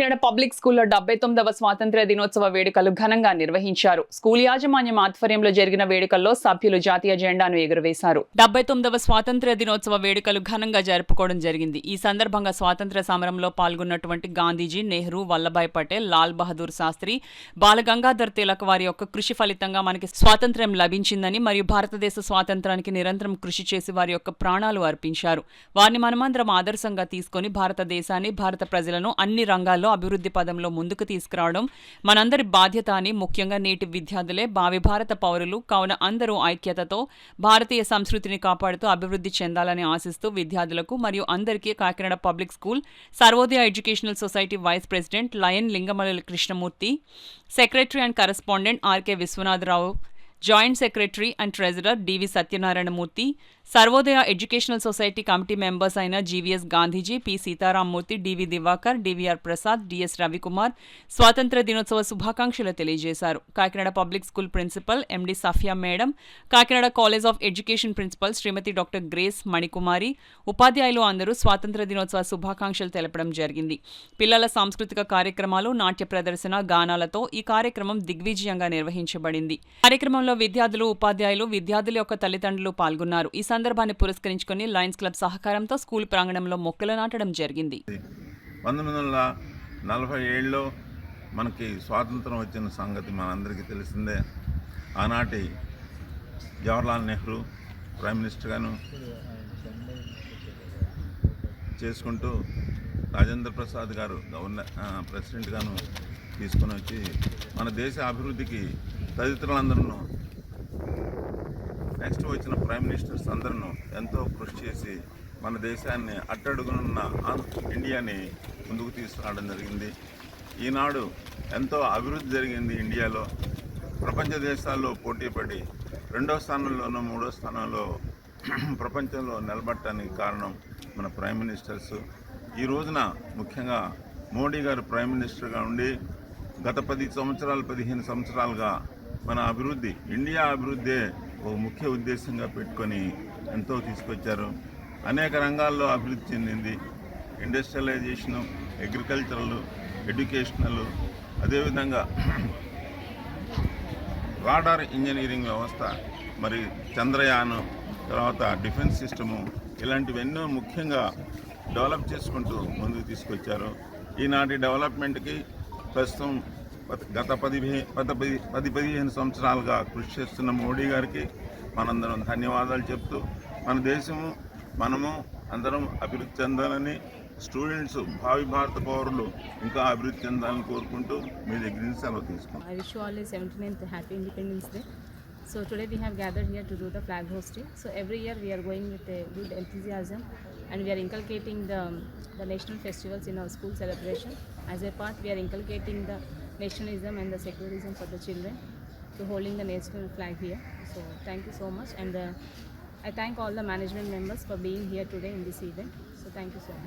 Kakinada public స్కూల్లో 79వ స్వాతంత్ర్య దినోత్సవ వేడుకలు ఘనంగా నిర్వహించారు. స్కూల్ యాజమాన్యం ఆధ్వర్యంలో జరిగిన వేడుకల్లో సభ్యులు జాతీయ జెండాను ఎగురవేశారు. 79వ స్వాతంత్ర్య దినోత్సవ వేడుకలు ఘనంగా జరుపుకోవడం జరిగింది. ఈ సందర్భంగా స్వాతంత్ర్య సమరంలో పాల్గొన్నటువంటి గాంధీజీ, నెహ్రూ, వల్లభాయ్ పటేల్, లాల్ బహదూర్ శాస్త్రి, బాలగంగాధర్ తిలక్ వారి యొక్క కృషి ఫలితంగా మనకి స్వాతంత్ర్యం లభించిందని మరియు భారతదేశ స్వాతంత్రానికి నిరంతరం కృషి చేసి వారి యొక్క ప్రాణాలు అర్పించారు. వారిని మనమందరం ఆదర్శంగా తీసుకొని భారతదేశాన్ని, భారత ప్రజలను అన్ని రంగాల్లో అభివృద్ధి పదంలో ముందుకు తీసుకురావడం మనందరి బాధ్యత అని, ముఖ్యంగా నేటి విద్యార్థులే భావి భారత పౌరులు కావున అందరూ ఐక్యతతో భారతీయ సంస్కృతిని కాపాడుతూ అభివృద్ధి చెందాలని ఆశిస్తూ విద్యార్థులకు మరియు అందరికీ Kakinada public school Sarvodaya educational society vice president lion Lingamala Krishnamurthy, secretary and correspondent RK Vishwanatharao, joint secretary and treasurer DV Satyanarayanamurthy, Sarvodaya educational society committee members అయిన GVS Gandhiji, P Sitaramurthy, DV Diwakar, DVR Prasad, DS Ravikumar స్వాతంత్ర దినోత్సవ శుభాకాంక్షలు తెలియజేశారు. Kakinada public school principal MD Safia madam, Kakinada college of education principal Shrimati doctor Grace Manikumari, ఉపాధ్యాయులు అందరూ స్వాతంత్ర దినోత్సవ శుభాకాంక్షలు తెలపడం జరిగింది. పిల్లల సాంస్కృతిక కార్యక్రమాలు, నాట్య ప్రదర్శన, గానాలతో ఈ కార్యక్రమం దిగ్విజయంగా నిర్వహించబడింది. కార్యక్రమంలో విద్యార్థులు, ఉపాధ్యాయులు, విద్యార్థుల యొక్క తల్లిదండ్రులు పాల్గొన్నారు. ఈ సందర్భాన్ని పురస్కరించుకుని లయన్స్ క్లబ్ సహకారంతో స్కూల్ ప్రాంగణంలో మొక్కలు నాటడం జరిగింది. 1947లో మనకి స్వాతంత్రం వచ్చిన సంగతి మనందరికీ తెలిసిందే. ఆనాటి జవహర్లాల్ నెహ్రూ ప్రైమ్ మినిస్టర్గాను చేసుకుంటూ రాజేంద్ర ప్రసాద్ గారు ప్రెసిడెంట్గాను తీసుకొని వచ్చి మన దేశ అభివృద్ధికి తదితరులందరూ, నెక్స్ట్ వచ్చిన ప్రైమ్ మినిస్టర్స్ అందరూ ఎంతో కృషి చేసి మన దేశాన్ని అట్టడుగునున్న ఇండియాని ముందుకు తీసుకురావడం జరిగింది. ఈనాడు ఎంతో అభివృద్ధి జరిగింది ఇండియాలో. ప్రపంచ దేశాల్లో పోటీపడి 2వ స్థానంలోనూ 3వ స్థానంలో ప్రపంచంలో నిలబడటానికి కారణం మన ప్రైమ్ మినిస్టర్స్. ఈ రోజున ముఖ్యంగా మోడీ గారు ప్రైమ్ మినిస్టర్గా ఉండి గత 15 సంవత్సరాలుగా మన అభివృద్ధి, ఇండియా అభివృద్ధే ఒక ముఖ్య ఉద్దేశంగా పెట్టుకొని ఎంతో తీసుకొచ్చారు. అనేక రంగాల్లో అభివృద్ధి చెందింది. ఇండస్ట్రియలైజేషను, అగ్రికల్చరల్, ఎడ్యుకేషనల్, అదేవిధంగా రాడార్ ఇంజనీరింగ్ వ్యవస్థ, మరి చంద్రయాన్, తర్వాత డిఫెన్స్ సిస్టము, ఇలాంటివెన్నో ముఖ్యంగా డెవలప్ చేసుకుంటూ ముందుకు తీసుకొచ్చారు. ఈనాటి డెవలప్మెంట్కి ప్రస్తుతం గత 15 సంవత్సరాలుగా కృషి చేస్తున్న మోడీ గారికి మనందరం ధన్యవాదాలు చెప్తూ, మన దేశము, మనము అందరం అభివృద్ధి చెందాలని, స్టూడెంట్స్, భావి భారత పౌరులు ఇంకా అభివృద్ధి చెందాలని కోరుకుంటూ మీ దగ్గర నుంచి సెలవు తీసుకుంటాం. I wish you all a 79th Happy Independence Day. So today we have gathered here to do the flag hosting. So every year we are going with a good enthusiasm and we are inculcating the national festivals in our school celebration. As a part, we are inculcating the nationalism and the secularism for the children to holding the national flag here. So thank you so much, and I thank all the management members for being here today in this event. So thank you so much.